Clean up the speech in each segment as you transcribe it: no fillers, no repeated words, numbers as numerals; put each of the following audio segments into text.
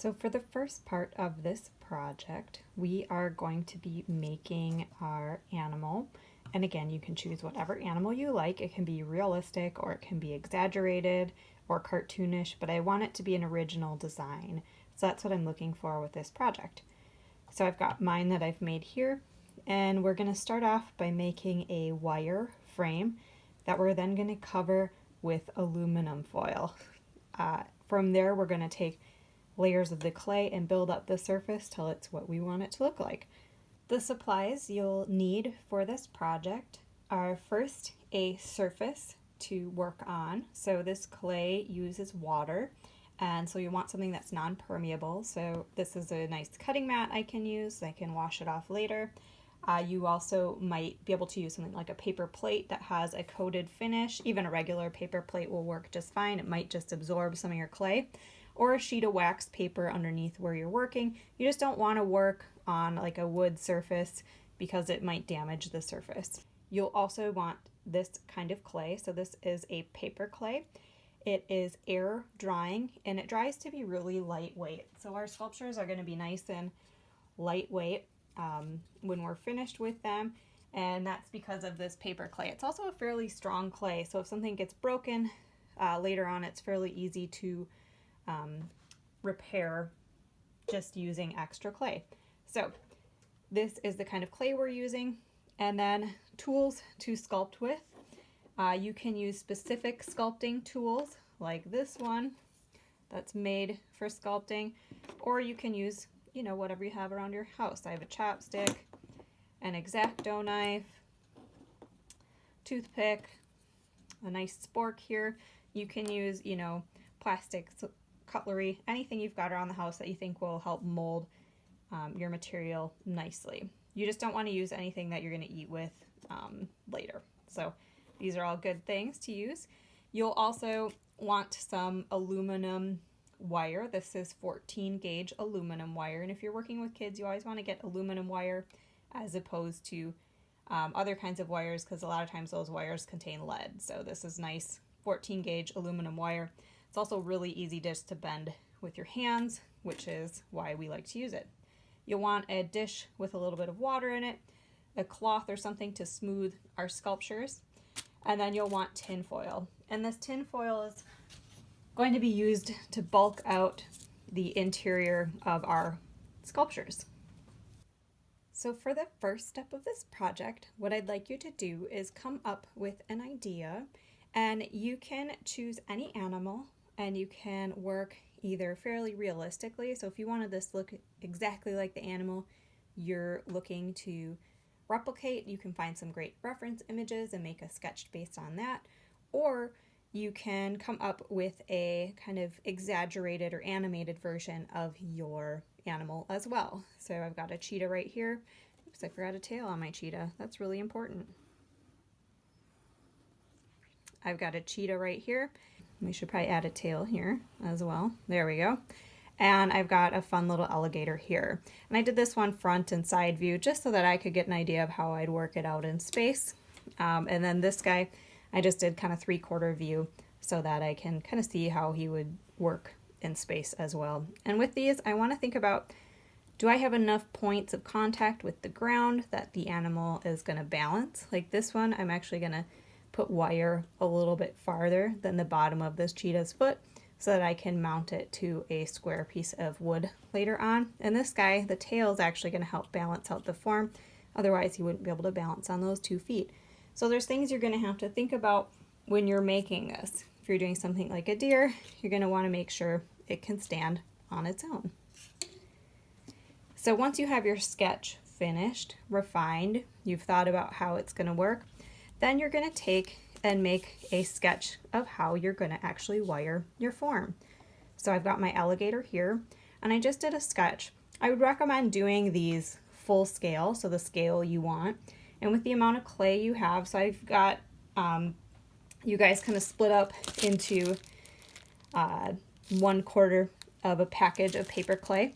So for the first part of this project, we are going to be making our animal. And again, you can choose whatever animal you like. It can be realistic or it can be exaggerated or cartoonish, but I want it to be an original design. So that's what I'm looking for with this project. So I've got mine that I've made here, and we're going to start off by making a wire frame that we're then going to cover with aluminum foil. From there, we're going to take layers of the clay and build up the surface till it's what we want it to look like. The supplies you'll need for this project are first a surface to work on. So this clay uses water, and so you want something that's non-permeable. So this is a nice cutting mat I can use. I can wash it off later. You also might be able to use something like a paper plate that has a coated finish. Even a regular paper plate will work just fine. It might just absorb some of your clay. Or a sheet of wax paper underneath where you're working. You just don't want to work on like a wood surface because it might damage the surface. You'll also want this kind of clay. So this is a paper clay. It is air drying and it dries to be really lightweight. So our sculptures are going to be nice and lightweight when we're finished with them, and that's because of this paper clay. It's also a fairly strong clay, so if something gets broken later on, it's fairly easy to repair just using extra clay. So this is the kind of clay we're using. And then tools to sculpt with. You can use specific sculpting tools like this one that's made for sculpting, or you can use, you know, whatever you have around your house. I have a chopstick, an X-Acto knife, toothpick, a nice spork here. You can use, you know, plastic cutlery, anything you've got around the house that you think will help mold your material nicely. You just don't want to use anything that you're going to eat with later. So these are all good things to use. You'll also want some aluminum wire. This is 14 gauge aluminum wire, and if you're working with kids, you always want to get aluminum wire as opposed to other kinds of wires, because a lot of times those wires contain lead. So this is nice 14 gauge aluminum wire. It's also really easy just to bend with your hands, which is why we like to use it. You'll want a dish with a little bit of water in it, a cloth or something to smooth our sculptures, and then you'll want tin foil. And this tin foil is going to be used to bulk out the interior of our sculptures. So for the first step of this project, what I'd like you to do is come up with an idea, and you can choose any animal and you can work either fairly realistically. So if you wanted this to look exactly like the animal you're looking to replicate, you can find some great reference images and make a sketch based on that. Or you can come up with a kind of exaggerated or animated version of your animal as well. So I've got a cheetah right here. Oops, I forgot a tail on my cheetah. That's really important. I've got a cheetah right here. We should probably add a tail here as well. There we go. And I've got a fun little alligator here. And I did this one front and side view just so that I could get an idea of how I'd work it out in space. And then this guy, I just did kind of 3/4 view so that I can kind of see how he would work in space as well. And with these, I want to think about, do I have enough points of contact with the ground that the animal is going to balance? Like this one, I'm actually going to put wire a little bit farther than the bottom of this cheetah's foot so that I can mount it to a square piece of wood later on. And this guy, the tail is actually going to help balance out the form. Otherwise, he wouldn't be able to balance on those 2 feet. So there's things you're going to have to think about when you're making this. If you're doing something like a deer, you're going to want to make sure it can stand on its own. So once you have your sketch finished, refined, you've thought about how it's going to work, then you're going to take and make a sketch of how you're going to actually wire your form. So I've got my alligator here, and I just did a sketch. I would recommend doing these full scale, so the scale you want, and with the amount of clay you have. So I've got you guys kind of split up into 1/4 of a package of paper clay.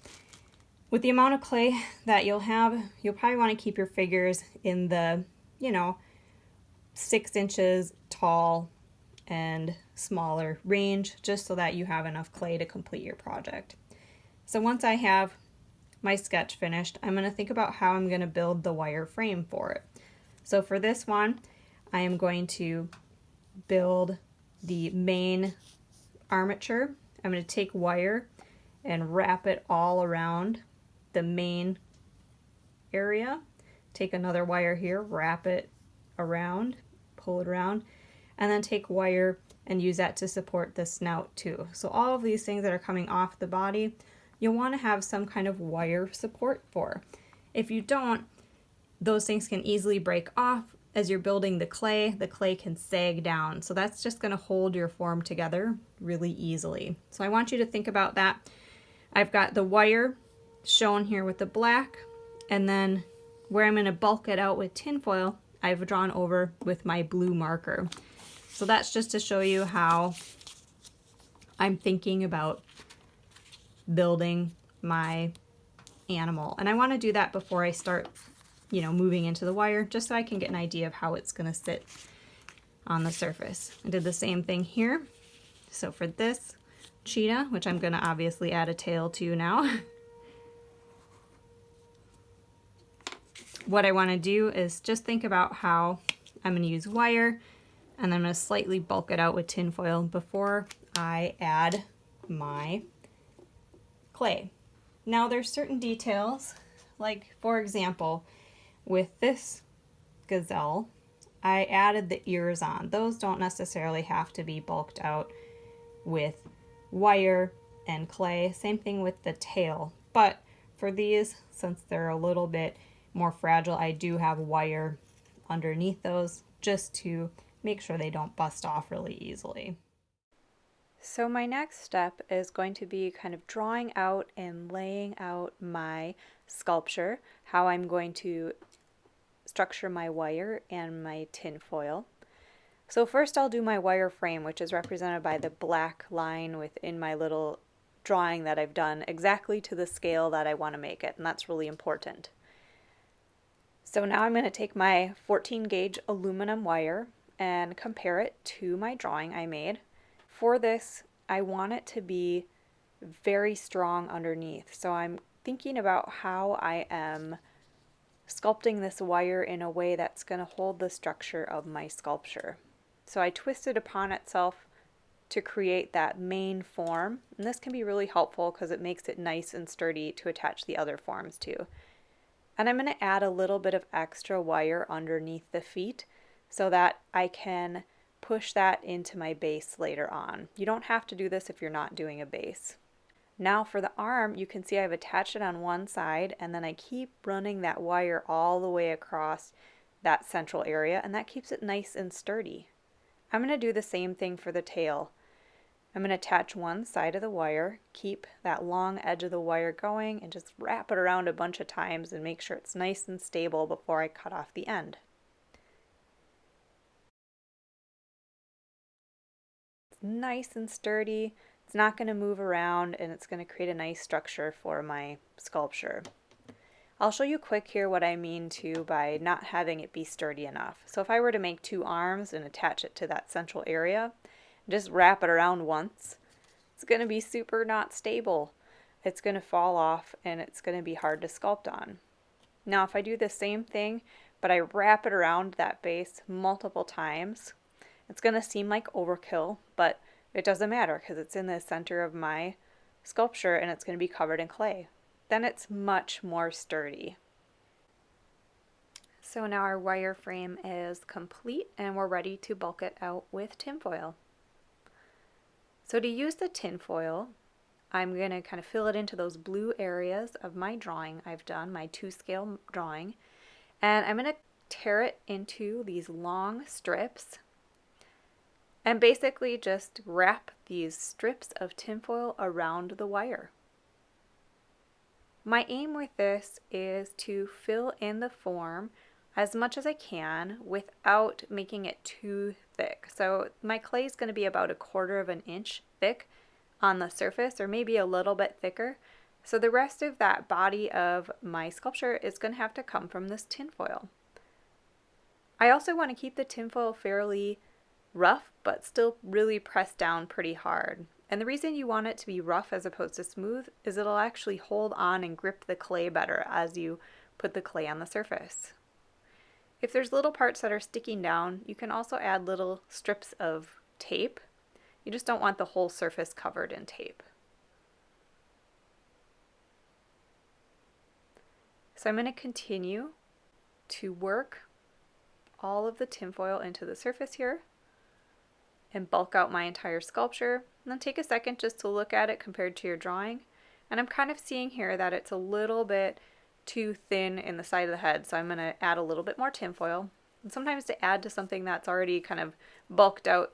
With the amount of clay that you'll have, you'll probably want to keep your figures in the, 6 inches tall and smaller range, just so that you have enough clay to complete your project. So once I have my sketch finished, I'm going to think about how I'm going to build the wire frame for it. So for this one, I am going to build the main armature. I'm going to take wire and wrap it all around the main area. Take another wire here, wrap it around, pull it around, and then take wire and use that to support the snout too. So all of these things that are coming off the body, you'll want to have some kind of wire support for. If you don't, those things can easily break off. As you're building the clay can sag down. So that's just going to hold your form together really easily. So I want you to think about that. I've got the wire shown here with the black, and then where I'm going to bulk it out with tinfoil, I've drawn over with my blue marker. So that's just to show you how I'm thinking about building my animal. And I want to do that before I start, moving into the wire, just so I can get an idea of how it's going to sit on the surface. I did the same thing here. So for this cheetah, which I'm going to obviously add a tail to now, what I want to do is just think about how I'm going to use wire, and then I'm going to slightly bulk it out with tinfoil before I add my clay. Now there's certain details, like for example, with this gazelle, I added the ears on. Those don't necessarily have to be bulked out with wire and clay. Same thing with the tail. But for these, since they're a little bit more fragile, I do have wire underneath those just to make sure they don't bust off really easily. So my next step is going to be kind of drawing out and laying out my sculpture, how I'm going to structure my wire and my tinfoil. So first I'll do my wire frame, which is represented by the black line within my little drawing that I've done exactly to the scale that I want to make it, and that's really important. So now I'm going to take my 14 gauge aluminum wire and compare it to my drawing I made. For this, I want it to be very strong underneath. So I'm thinking about how I am sculpting this wire in a way that's going to hold the structure of my sculpture. So I twist it upon itself to create that main form. And this can be really helpful because it makes it nice and sturdy to attach the other forms to. And I'm going to add a little bit of extra wire underneath the feet so that I can push that into my base later on. You don't have to do this if you're not doing a base. Now for the arm, you can see I've attached it on one side, and then I keep running that wire all the way across that central area, and that keeps it nice and sturdy. I'm going to do the same thing for the tail. I'm going to attach one side of the wire, keep that long edge of the wire going, and just wrap it around a bunch of times and make sure it's nice and stable before I cut off the end. It's nice and sturdy. It's not going to move around, and it's going to create a nice structure for my sculpture. I'll show you quick here what I mean too by not having it be sturdy enough. So if I were to make two arms and attach it to that central area, just wrap it around once, it's going to be super not stable. It's going to fall off, and it's going to be hard to sculpt on. Now if I do the same thing, but I wrap it around that base multiple times, it's going to seem like overkill, but it doesn't matter because it's in the center of my sculpture and it's going to be covered in clay. Then it's much more sturdy. So now our wire frame is complete and we're ready to bulk it out with tinfoil. So to use the tinfoil, I'm going to kind of fill it into those blue areas of my drawing I've done, my 2-scale drawing, and I'm going to tear it into these long strips and basically just wrap these strips of tinfoil around the wire. My aim with this is to fill in the form as much as I can without making it too thick. So my clay is going to be about 1/4 of an inch thick on the surface, or maybe a little bit thicker. So the rest of that body of my sculpture is going to have to come from this tinfoil. I also want to keep the tinfoil fairly rough, but still really pressed down pretty hard. And the reason you want it to be rough as opposed to smooth is it'll actually hold on and grip the clay better as you put the clay on the surface. If there's little parts that are sticking down, you can also add little strips of tape. You just don't want the whole surface covered in tape. So I'm going to continue to work all of the tinfoil into the surface here and bulk out my entire sculpture, and then take a second just to look at it compared to your drawing. And I'm kind of seeing here that it's a little bit too thin in the side of the head, so I'm going to add a little bit more tinfoil. And sometimes to add to something that's already kind of bulked out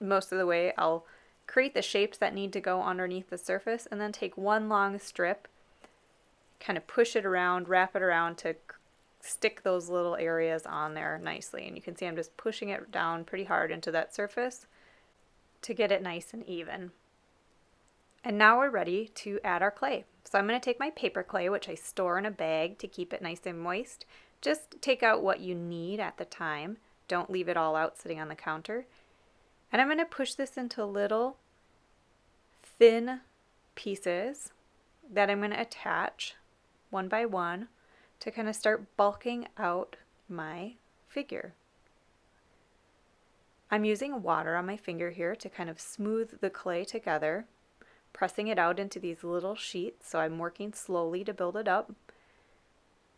most of the way, I'll create the shapes that need to go underneath the surface and then take one long strip, kind of push it around, wrap it around to stick those little areas on there nicely. And you can see I'm just pushing it down pretty hard into that surface to get it nice and even. And now we're ready to add our clay. So I'm going to take my paper clay, which I store in a bag to keep it nice and moist. Just take out what you need at the time. Don't leave it all out sitting on the counter. And I'm going to push this into little thin pieces that I'm going to attach one by one to kind of start bulking out my figure. I'm using water on my finger here to kind of smooth the clay together, pressing it out into these little sheets, so I'm working slowly to build it up,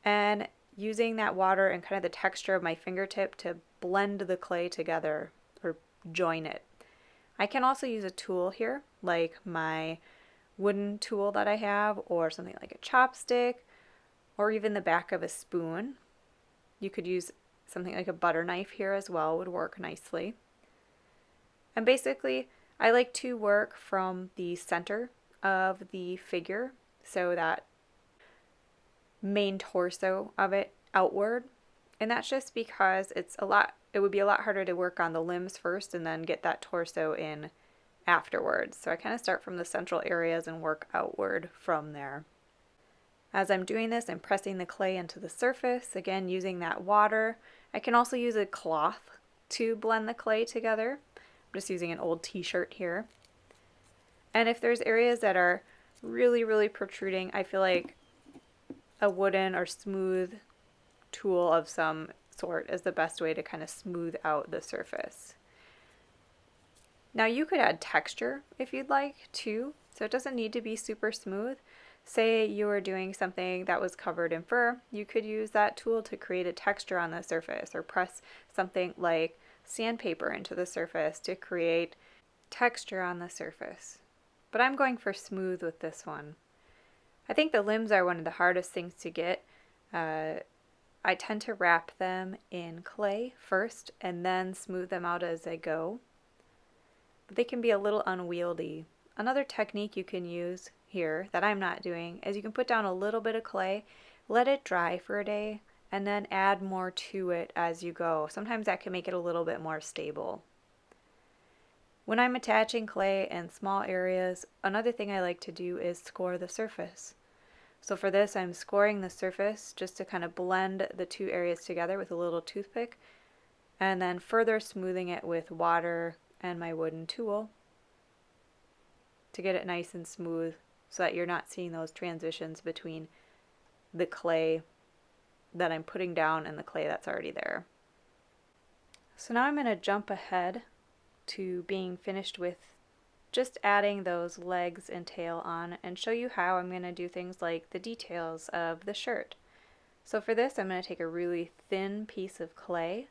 and using that water and kind of the texture of my fingertip to blend the clay together or join it. I can also use a tool here, like my wooden tool that I have, or something like a chopstick, or even the back of a spoon. You could use something like a butter knife here as well, would work nicely. And basically, I like to work from the center of the figure, so that main torso of it outward. And that's just because it would be a lot harder to work on the limbs first and then get that torso in afterwards. So I kind of start from the central areas and work outward from there. As I'm doing this, I'm pressing the clay into the surface, again using that water. I can also use a cloth to blend the clay together. I'm just using an old t-shirt here. And if there's areas that are really, really protruding, I feel like a wooden or smooth tool of some sort is the best way to kind of smooth out the surface. Now you could add texture if you'd like too, so it doesn't need to be super smooth. Say you were doing something that was covered in fur, you could use that tool to create a texture on the surface, or press something like sandpaper into the surface to create texture on the surface. But I'm going for smooth with this one. I think the limbs are one of the hardest things to get. I tend to wrap them in clay first and then smooth them out as I go. But they can be a little unwieldy. Another technique you can use here that I'm not doing is you can put down a little bit of clay, let it dry for a day, and then add more to it as you go. Sometimes that can make it a little bit more stable. When I'm attaching clay in small areas, another thing I like to do is score the surface. So for this, I'm scoring the surface just to kind of blend the two areas together with a little toothpick, and then further smoothing it with water and my wooden tool to get it nice and smooth so that you're not seeing those transitions between the clay that I'm putting down and the clay that's already there. So now I'm going to jump ahead to being finished with just adding those legs and tail on and show you how I'm going to do things like the details of the shirt. So for this, I'm going to take a really thin piece of clay.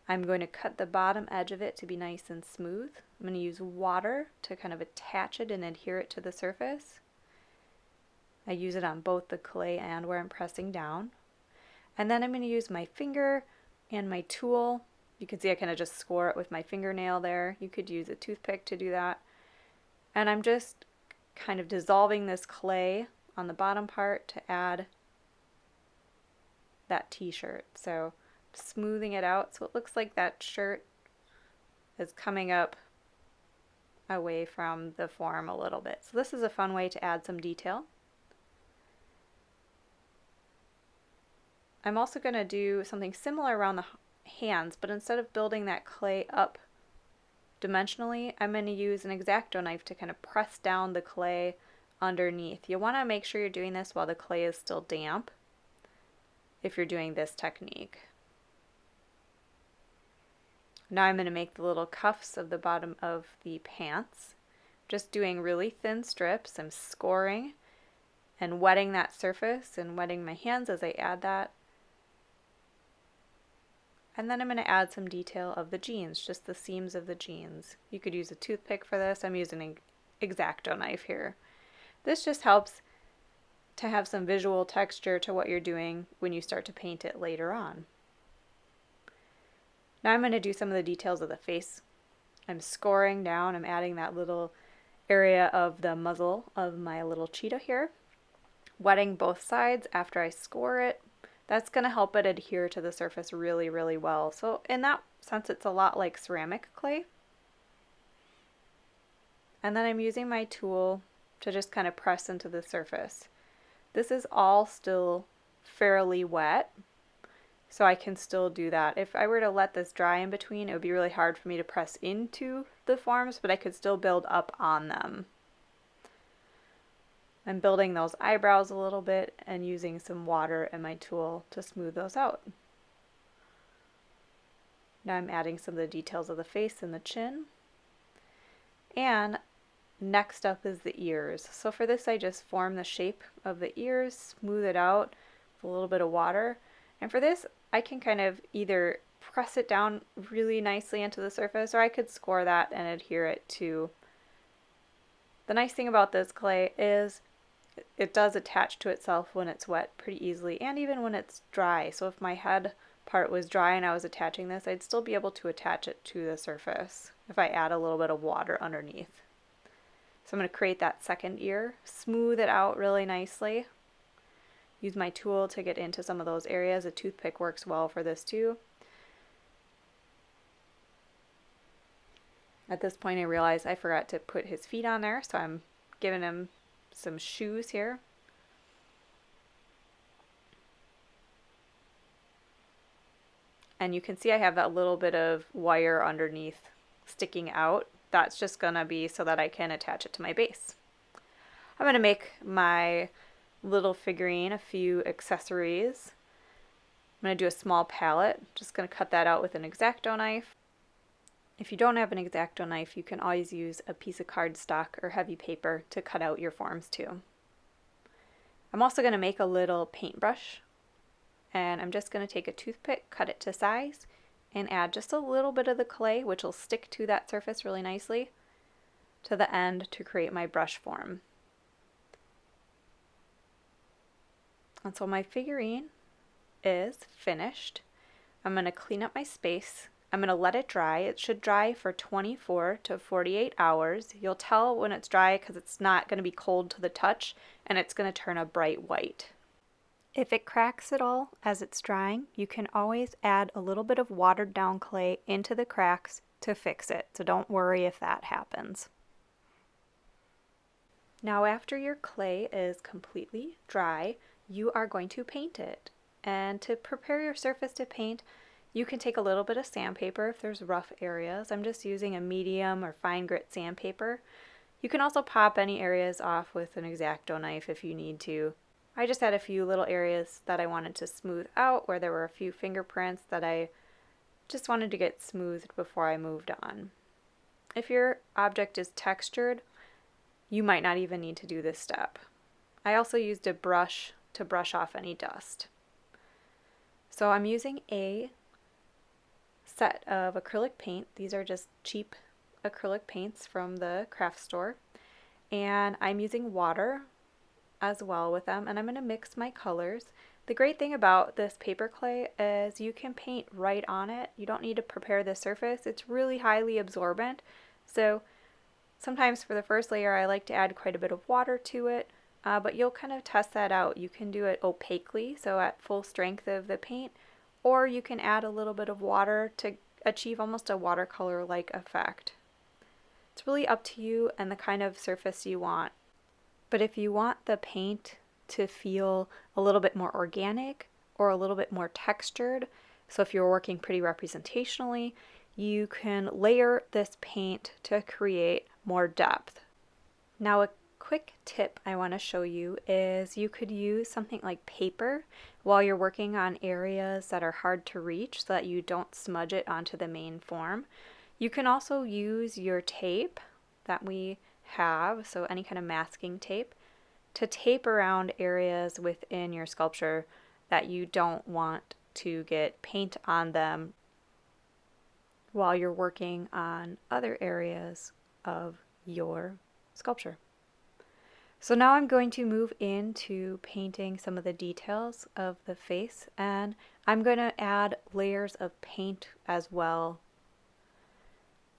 I'm going to cut the bottom edge of it to be nice and smooth. I'm going to use water to kind of attach it and adhere it to the surface. I use it on both the clay and where I'm pressing down. And then I'm going to use my finger and my tool. You can see I kind of just score it with my fingernail there. You could use a toothpick to do that. And I'm just kind of dissolving this clay on the bottom part to add that t-shirt. So smoothing it out so it looks like that shirt is coming up away from the form a little bit. So this is a fun way to add some detail. I'm also going to do something similar around the hands, but instead of building that clay up dimensionally, I'm going to use an X-Acto knife to kind of press down the clay underneath. You want to make sure you're doing this while the clay is still damp if you're doing this technique. Now I'm going to make the little cuffs of the bottom of the pants. Just doing really thin strips. I'm scoring and wetting that surface and wetting my hands as I add that. And then I'm going to add some detail of the jeans, just the seams of the jeans. You could use a toothpick for this. I'm using an X-Acto knife here. This just helps to have some visual texture to what you're doing when you start to paint it later on. Now I'm going to do some of the details of the face. I'm scoring down, I'm adding that little area of the muzzle of my little cheetah here. Wetting both sides after I score it. That's going to help it adhere to the surface really, really well. So in that sense, it's a lot like ceramic clay. And then I'm using my tool to just kind of press into the surface. This is all still fairly wet, so I can still do that. If I were to let this dry in between, it would be really hard for me to press into the forms, but I could still build up on them. I'm building those eyebrows a little bit and using some water and my tool to smooth those out. Now I'm adding some of the details of the face and the chin. And next up is the ears. So for this I just form the shape of the ears, smooth it out with a little bit of water. And for this I can kind of either press it down really nicely into the surface, or I could score that and adhere it to. The nice thing about this clay is it does attach to itself when it's wet pretty easily, and even when it's dry. So if my head part was dry and I was attaching this, I'd still be able to attach it to the surface if I add a little bit of water underneath. So I'm going to create that second ear, smooth it out really nicely. Use my tool to get into some of those areas. A toothpick works well for this too. At this point I realize I forgot to put his feet on there, so I'm giving him some shoes here. And you can see I have that little bit of wire underneath sticking out. That's just going to be so that I can attach it to my base. I'm going to make my little figurine a few accessories. I'm going to do a small palette. Just going to cut that out with an X-Acto knife. If you don't have an X-Acto knife, you can always use a piece of cardstock or heavy paper to cut out your forms too. I'm also going to make a little paintbrush, and I'm just going to take a toothpick, cut it to size, and add just a little bit of the clay, which will stick to that surface really nicely, to the end to create my brush form. And so my figurine is finished. I'm going to clean up my space. I'm going to let it dry. It should dry for 24 to 48 hours. You'll tell when it's dry because it's not going to be cold to the touch, and it's going to turn a bright white. If it cracks at all as it's drying, you can always add a little bit of watered down clay into the cracks to fix it, so don't worry if that happens. Now after your clay is completely dry, you are going to paint it. And to prepare your surface to paint, you can take a little bit of sandpaper if there's rough areas. I'm just using a medium or fine grit sandpaper. You can also pop any areas off with an X-Acto knife if you need to. I just had a few little areas that I wanted to smooth out where there were a few fingerprints that I just wanted to get smoothed before I moved on. If your object is textured, you might not even need to do this step. I also used a brush to brush off any dust. So I'm using a set of acrylic paint. These are just cheap acrylic paints from the craft store. And I'm using water as well with them, and I'm going to mix my colors. The great thing about this paper clay is you can paint right on it. You don't need to prepare the surface. It's really highly absorbent. So sometimes for the first layer I like to add quite a bit of water to it, but you'll kind of test that out. You can do it opaquely, so at full strength of the paint, or you can add a little bit of water to achieve almost a watercolor-like effect. It's really up to you and the kind of surface you want. But if you want the paint to feel a little bit more organic or a little bit more textured, so if you're working pretty representationally, you can layer this paint to create more depth. Now a quick tip I want to show you is you could use something like paper while you're working on areas that are hard to reach so that you don't smudge it onto the main form. You can also use your tape that we have, so any kind of masking tape, to tape around areas within your sculpture that you don't want to get paint on them while you're working on other areas of your sculpture. So now I'm going to move into painting some of the details of the face, and I'm going to add layers of paint as well.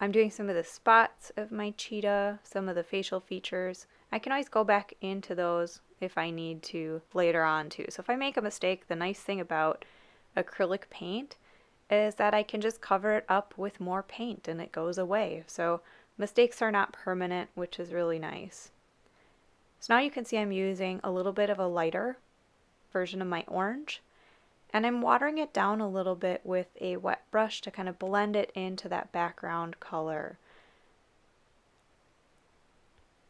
I'm doing some of the spots of my cheetah, some of the facial features. I can always go back into those if I need to later on too. So if I make a mistake, the nice thing about acrylic paint is that I can just cover it up with more paint and it goes away. So mistakes are not permanent, which is really nice. So now you can see I'm using a little bit of a lighter version of my orange, and I'm watering it down a little bit with a wet brush to kind of blend it into that background color.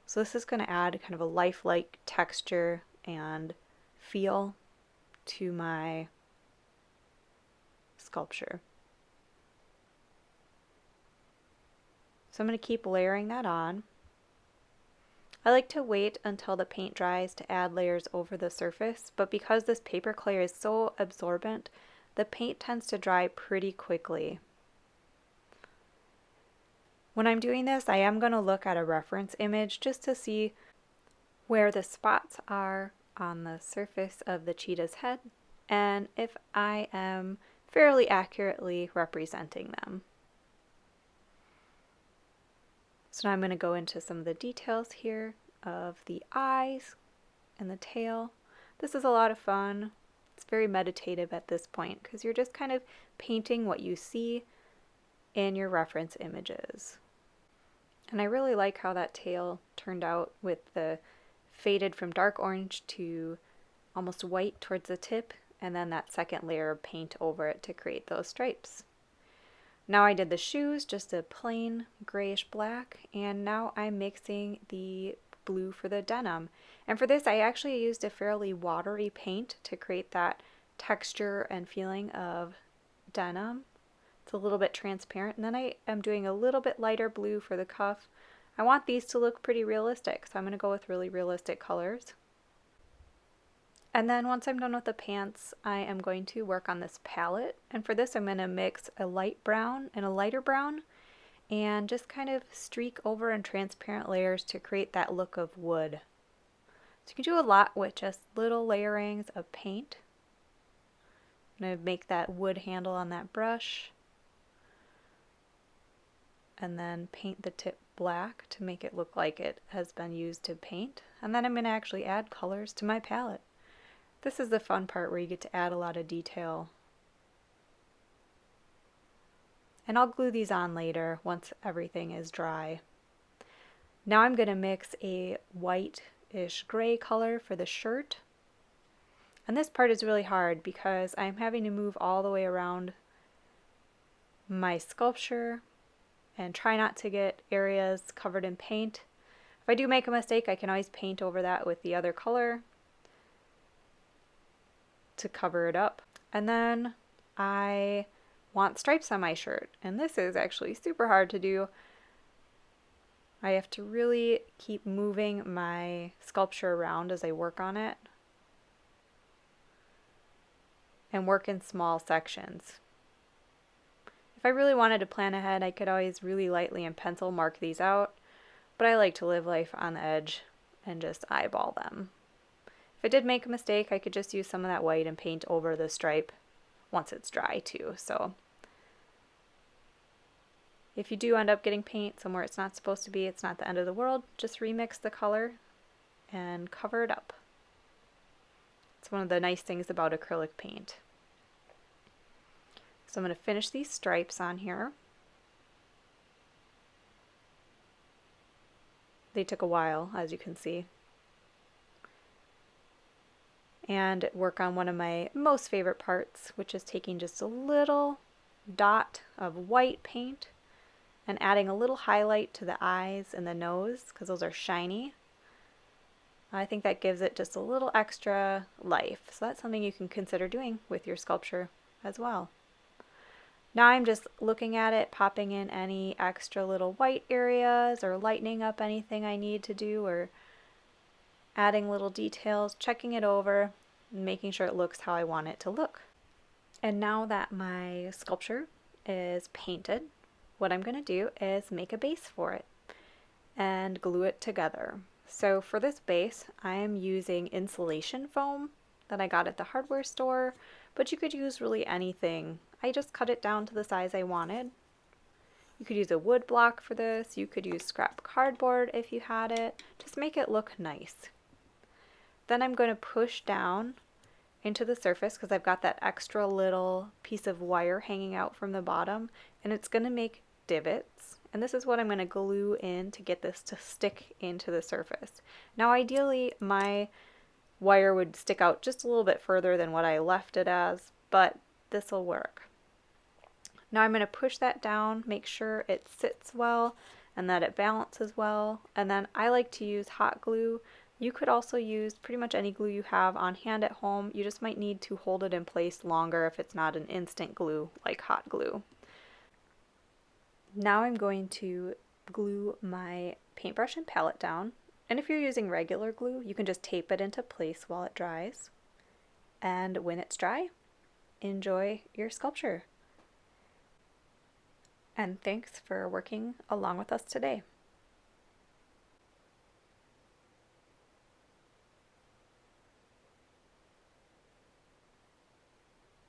So this is going to add kind of a lifelike texture and feel to my sculpture. So I'm going to keep layering that on. I like to wait until the paint dries to add layers over the surface, but because this paper clay is so absorbent, the paint tends to dry pretty quickly. When I'm doing this, I am going to look at a reference image just to see where the spots are on the surface of the cheetah's head and if I am fairly accurately representing them. So now I'm going to go into some of the details here of the eyes and the tail. This is a lot of fun. It's very meditative at this point because you're just kind of painting what you see in your reference images. And I really like how that tail turned out with the faded from dark orange to almost white towards the tip, and then that second layer of paint over it to create those stripes. Now I did the shoes, just a plain grayish black, and now I'm mixing the blue for the denim. And for this I actually used a fairly watery paint to create that texture and feeling of denim. It's a little bit transparent, and then I am doing a little bit lighter blue for the cuff. I want these to look pretty realistic, so I'm going to go with really realistic colors. And then once I'm done with the pants, I am going to work on this palette. And for this, I'm going to mix a light brown and a lighter brown and just kind of streak over in transparent layers to create that look of wood. So you can do a lot with just little layerings of paint. I'm going to make that wood handle on that brush and then paint the tip black to make it look like it has been used to paint. And then I'm going to actually add colors to my palette. This is the fun part where you get to add a lot of detail. And I'll glue these on later once everything is dry. Now I'm going to mix a white-ish gray color for the shirt. And this part is really hard because I'm having to move all the way around my sculpture and try not to get areas covered in paint. If I do make a mistake, I can always paint over that with the other color to cover it up. And then I want stripes on my shirt, and this is actually super hard to do. I have to really keep moving my sculpture around as I work on it and work in small sections. If I really wanted to plan ahead, I could always really lightly in pencil mark these out, but I like to live life on the edge and just eyeball them. If I did make a mistake, I could just use some of that white and paint over the stripe once it's dry too. So if you do end up getting paint somewhere it's not supposed to be, it's not the end of the world. Just remix the color and cover it up. It's one of the nice things about acrylic paint. So I'm going to finish these stripes on here. They took a while, as you can see. And work on one of my most favorite parts, which is taking just a little dot of white paint and adding a little highlight to the eyes and the nose because those are shiny. I think that gives it just a little extra life. So that's something you can consider doing with your sculpture as well. Now I'm just looking at it, popping in any extra little white areas or lightening up anything I need to do, or adding little details, checking it over, making sure it looks how I want it to look. And now that my sculpture is painted, what I'm going to do is make a base for it and glue it together. So for this base, I am using insulation foam that I got at the hardware store, but you could use really anything. I just cut it down to the size I wanted. You could use a wood block for this. You could use scrap cardboard if you had it. Just make it look nice. Then I'm going to push down into the surface because I've got that extra little piece of wire hanging out from the bottom, and it's going to make divots. And this is what I'm going to glue in to get this to stick into the surface. Now ideally my wire would stick out just a little bit further than what I left it as, but this will work. Now I'm going to push that down, make sure it sits well and that it balances well, and then I like to use hot glue. You could also use pretty much any glue you have on hand at home. You just might need to hold it in place longer if it's not an instant glue like hot glue. Now I'm going to glue my paintbrush and palette down. And if you're using regular glue, you can just tape it into place while it dries. And when it's dry, enjoy your sculpture. And thanks for working along with us today.